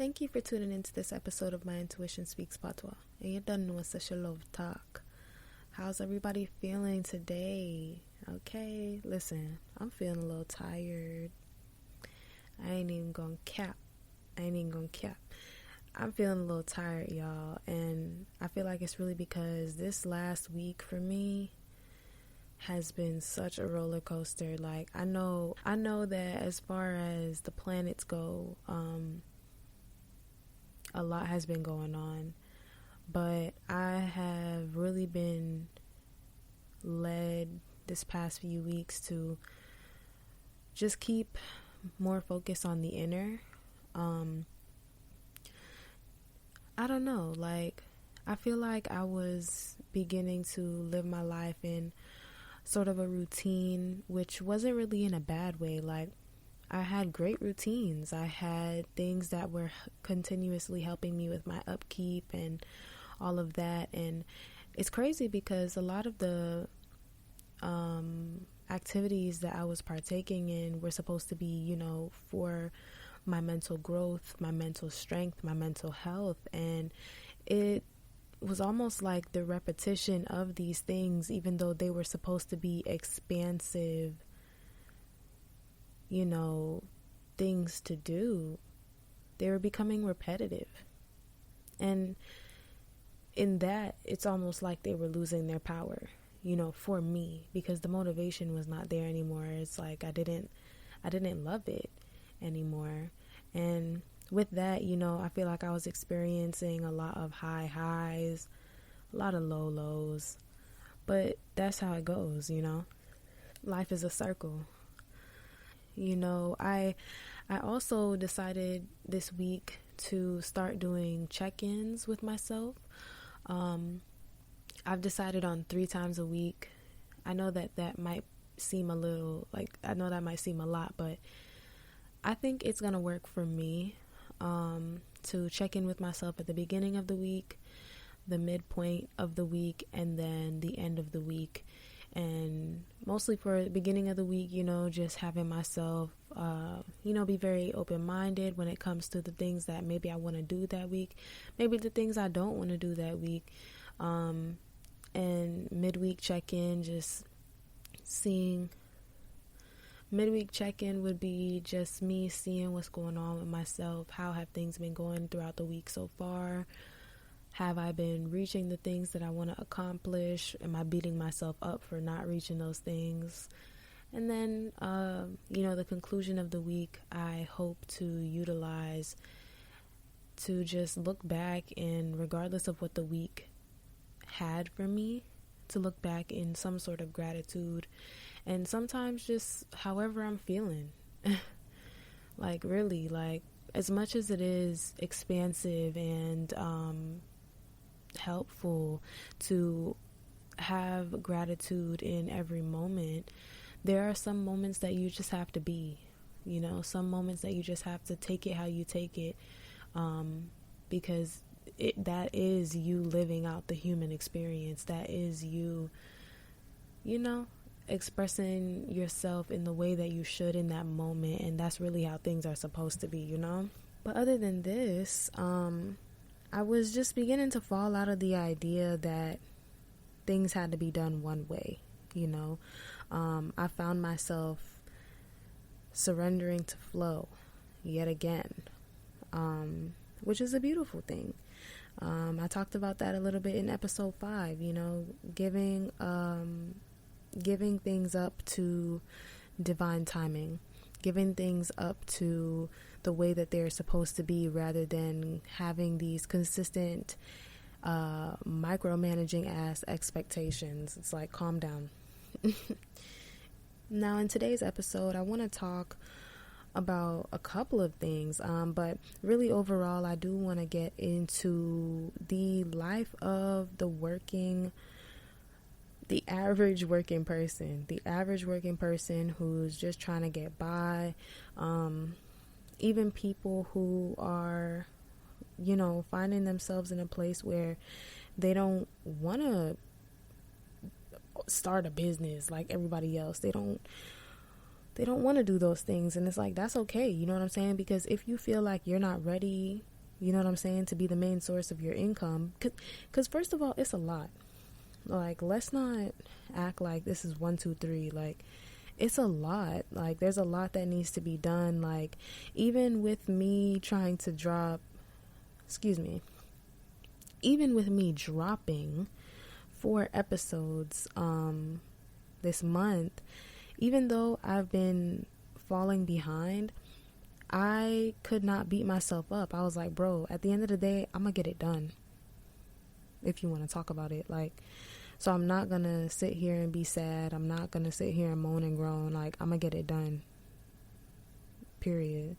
Thank you for tuning into this episode of My Intuition Speaks Patois. And you're done with such a love talk. How's everybody feeling today? Okay, listen, I'm feeling a little tired. I ain't even gonna cap. I'm feeling a little tired, y'all. And I feel like it's really because this last week for me has been such a roller coaster. Like, I know that as far as the planets go, a lot has been going on, but I have really been led this past few weeks to just keep more focus on the inner. I don't know, like, I feel like I was beginning to live my life in sort of a routine, which wasn't really in a bad way. Like, I had great routines. I had things that were continuously helping me with my upkeep and all of that. And it's crazy because a lot of the activities that I was partaking in were supposed to be, for my mental growth, my mental strength, my mental health. And it was almost like the repetition of these things, even though they were supposed to be expansive, things to do, they were becoming repetitive. And in that, it's almost like they were losing their power, for me, because the motivation was not there anymore. It's like I didn't love it anymore. And with that, I feel like I was experiencing a lot of high highs, a lot of low lows. But that's how it goes, Life is a circle. I also decided this week to start doing check-ins with myself. I've decided on 3 times a week. I know that might seem a little, I know that might seem a lot, but I think it's going to work for me to check in with myself at the beginning of the week, the midpoint of the week, and then the end of the week. And mostly for the beginning of the week, just having myself, be very open-minded when it comes to the things that maybe I want to do that week, maybe the things I don't want to do that week. And midweek check-in would be just me seeing what's going on with myself. How have things been going throughout the week so far? Have I been reaching the things that I want to accomplish? Am I beating myself up for not reaching those things? And then, the conclusion of the week, I hope to utilize to just look back, and regardless of what the week had for me, to look back in some sort of gratitude, and sometimes just however I'm feeling. Really, as much as it is expansive and helpful to have gratitude in every moment, there are some moments that you just have to be, some moments that you just have to take it how you take it, because that is you living out the human experience. That is you, expressing yourself in the way that you should in that moment, and that's really how things are supposed to be, But other than this, I was just beginning to fall out of the idea that things had to be done one way, I found myself surrendering to flow yet again, which is a beautiful thing. I talked about that a little bit in episode 5, giving things up to divine timing, giving things up to the way that they're supposed to be, rather than having these consistent micromanaging ass expectations. It's like, calm down. Now, in today's episode, I want to talk about a couple of things, but really overall, I do want to get into the life of the average working person who's just trying to get by, even people who are, finding themselves in a place where they don't want to start a business like everybody else. They don't want to do those things, and it's like, that's okay, you know what I'm saying? Because if you feel like you're not ready You know what I'm saying? To be the main source of your income. Because first of all, it's a lot. Like, let's not act like this is 1, 2, 3. Like, it's a lot. Like, there's a lot that needs to be done. Like, even with me trying to drop, even with me dropping 4 episodes this month, even though I've been falling behind, I could not beat myself up. I was like, bro, at the end of the day, I'm gonna get it done. If you want to talk about it, like, so I'm not gonna sit here and be sad. I'm not gonna sit here and moan and groan. Like, I'm gonna get it done. Period.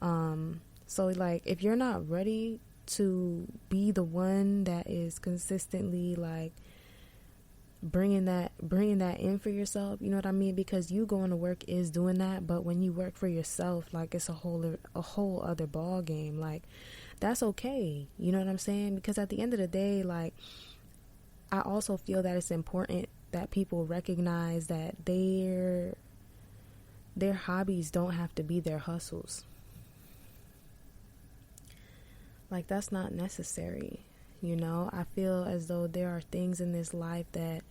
So like, if you're not ready to be the one that is consistently like bringing that in for yourself, you know what I mean? Because you going to work is doing that, but when you work for yourself, like, it's a whole other ball game. Like, that's okay, you know what I'm saying? Because at the end of the day, like, I also feel that it's important that people recognize that their hobbies don't have to be their hustles. Like, that's not necessary. You know, I feel as though there are things in this life that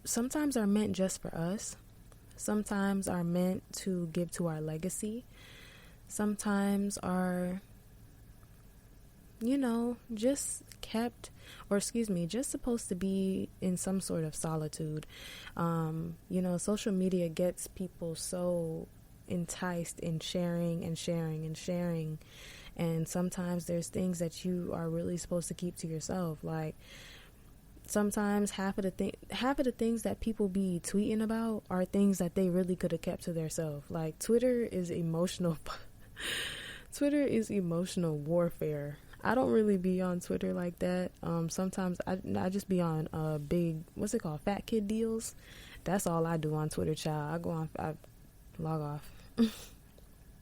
sometimes are meant just for us. Sometimes are meant to give to our legacy. Sometimes are, you know, just just supposed to be in some sort of solitude. You know, social media gets people so enticed in sharing and sharing and sharing. And sometimes there's things that you are really supposed to keep to yourself. Like, sometimes half of the things that people be tweeting about are things that they really could have kept to themselves. Like, Twitter is emotional warfare. I don't really be on Twitter like that. Sometimes I just be on big, what's it called, fat kid deals. That's all I do on Twitter, child. I log off.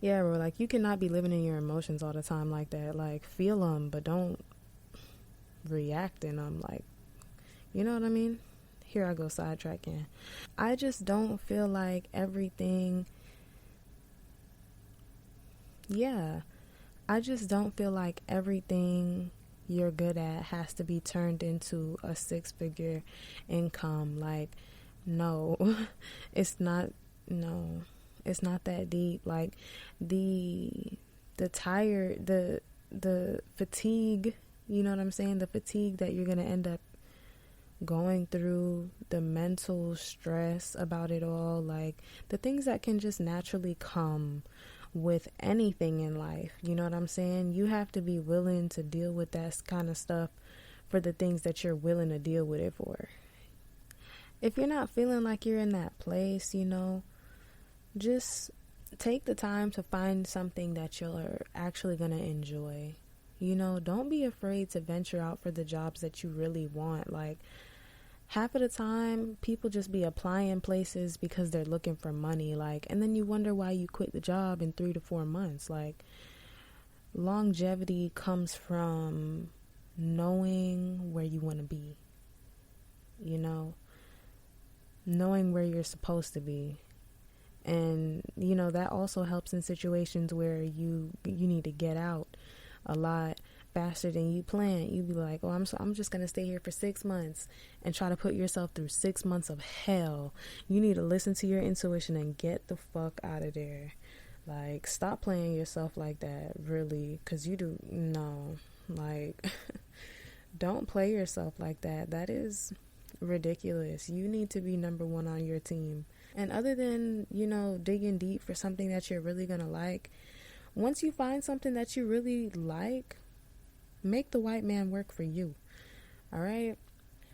Yeah, bro, like, you cannot be living in your emotions all the time like that. Like, feel them, but don't react in them. Like, you know what I mean? Here I go sidetracking. I just don't feel like everything... Yeah. I just don't feel like everything you're good at has to be turned into a 6-figure income. Like, no. It's not... No. It's not that deep. Like, the fatigue, you know what I'm saying? The fatigue that you're going to end up going through, the mental stress about it all, like, the things that can just naturally come with anything in life, you know what I'm saying? You have to be willing to deal with that kind of stuff for the things that you're willing to deal with it for. If you're not feeling like you're in that place, you know, just take the time to find something that you're actually going to enjoy. You know, don't be afraid to venture out for the jobs that you really want. Like, half of the time, people just be applying places because they're looking for money. Like, and then you wonder why you quit the job in 3 to 4 months. Like, longevity comes from knowing where you want to be. You know, knowing where you're supposed to be. And, you know, that also helps in situations where you need to get out a lot faster than you plan. You be like, oh, I'm just going to stay here for 6 months and try to put yourself through 6 months of hell. You need to listen to your intuition and get the fuck out of there. Like, stop playing yourself like that, really, because like, don't play yourself like that. That is ridiculous. You need to be number one on your team. And other than, you know, digging deep for something that you're really going to like, once you find something that you really like, make the white man work for you. All right?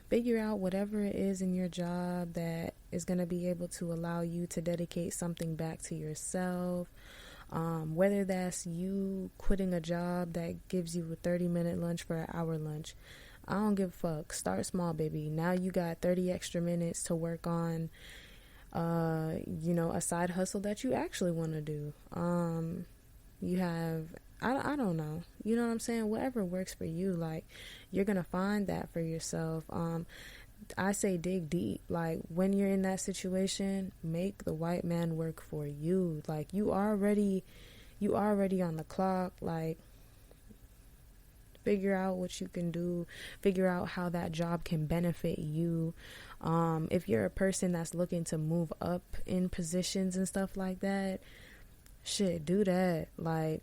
Figure out whatever it is in your job that is going to be able to allow you to dedicate something back to yourself. Whether that's you quitting a job that gives you a 30-minute lunch for an hour lunch. I don't give a fuck. Start small, baby. Now you got 30 extra minutes to work on you know, a side hustle that you actually want to do. You have, I don't know, you know what I'm saying? Whatever works for you, like, you're going to find that for yourself. I say dig deep. Like, when you're in that situation, make the white man work for you. Like, you already you already on the clock. Like, figure out what you can do, figure out how that job can benefit you. If you're a person that's looking to move up in positions and stuff like that, shit, do that. Like,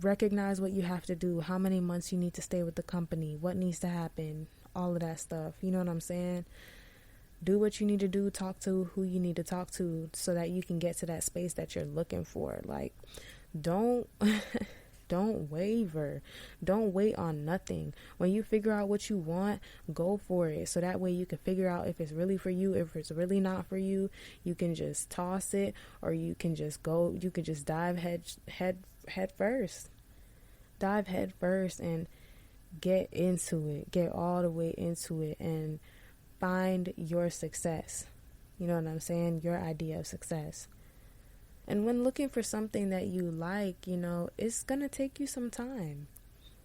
recognize what you have to do, how many months you need to stay with the company, what needs to happen, all of that stuff. You know what I'm saying? Do what you need to do, talk to who you need to talk to so that you can get to that space that you're looking for. Like, don't don't waver. Don't wait on nothing. When you figure out what you want, go for it. So that way you can figure out if it's really for you. If it's really not for you, you can just toss it, or you can just go, you can just dive head first. Dive head first and get into it. Get all the way into it and find your success. You know what I'm saying? Your idea of success. And when looking for something that you like, you know, it's going to take you some time.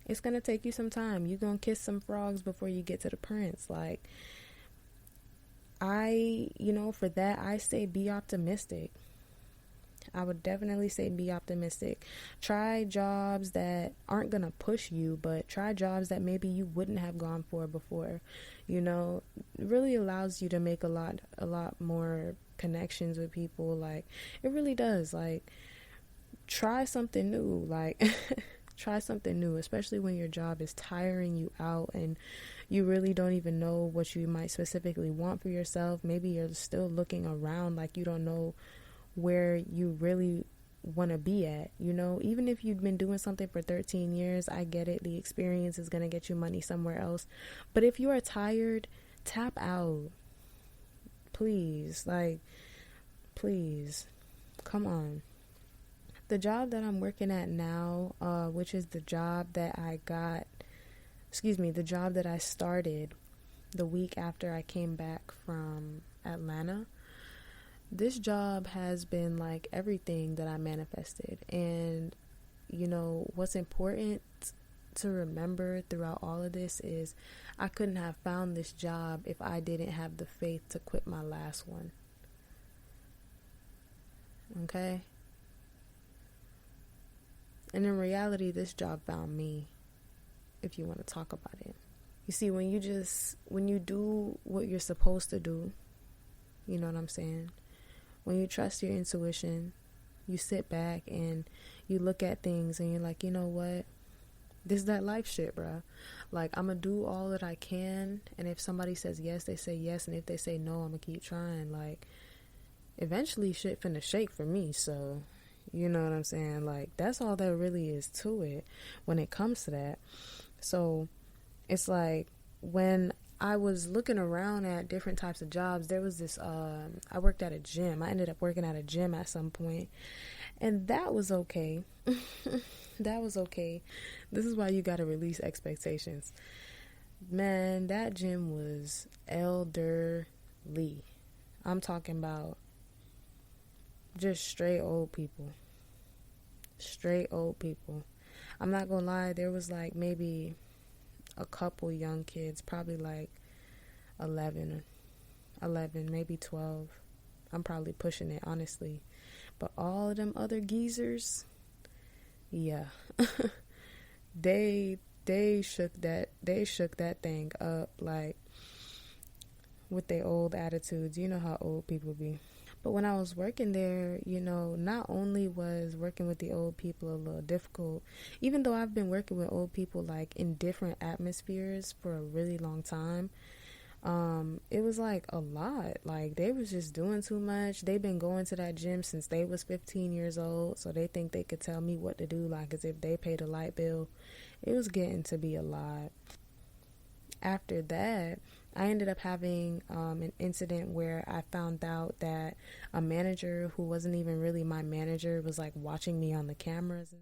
It's going to take you some time. You're going to kiss some frogs before you get to the prince. Like, for that, I say be optimistic. I would definitely say be optimistic. Try jobs that aren't going to push you, but try jobs that maybe you wouldn't have gone for before. You know, it really allows you to make a lot more connections with people. Like, it really does. Like, try something new. Like, try something new, especially when your job is tiring you out and you really don't even know what you might specifically want for yourself. Maybe you're still looking around, like you don't know where you really want to be at. You know, even if you've been doing something for 13 years, I get it. The experience is going to get you money somewhere else. But if you are tired, tap out. Please, please, come on. The job that I'm working at now, which is the job that the job that I started the week after I came back from Atlanta. This job has been like everything that I manifested. And, you know, what's important to remember throughout all of this is I couldn't have found this job if I didn't have the faith to quit my last one. Okay? And in reality, this job found me, if you want to talk about it. You see, when you do what you're supposed to do, you know what I'm saying? When you trust your intuition, you sit back and you look at things and you're like, you know what? This is that life shit, bro. Like, I'm going to do all that I can. And if somebody says yes, they say yes. And if they say no, I'm going to keep trying. Like, eventually shit finna shake for me. So, you know what I'm saying? Like, that's all there really is to it when it comes to that. So, it's like when I was looking around at different types of jobs, there was this, I worked at a gym. I ended up working at a gym at some point, and that was okay. That was okay. This is why you got to release expectations. Man, that gym was elderly. I'm talking about just straight old people. Straight old people. I'm not gonna lie, there was like maybe a couple young kids, probably like 11, maybe 12. I'm probably pushing it, honestly. But all of them other geezers, yeah. they shook that thing up, like, with their old attitudes. You know how old people be. But when I was working there, you know, not only was working with the old people a little difficult, even though I've been working with old people like in different atmospheres for a really long time, it was like a lot. Like, they was just doing too much. They've been going to that gym since they was 15 years old, so they think they could tell me what to do, like as if they paid a light bill. It was getting to be a lot. After that, I ended up having an incident where I found out that a manager who wasn't even really my manager was like watching me on the cameras.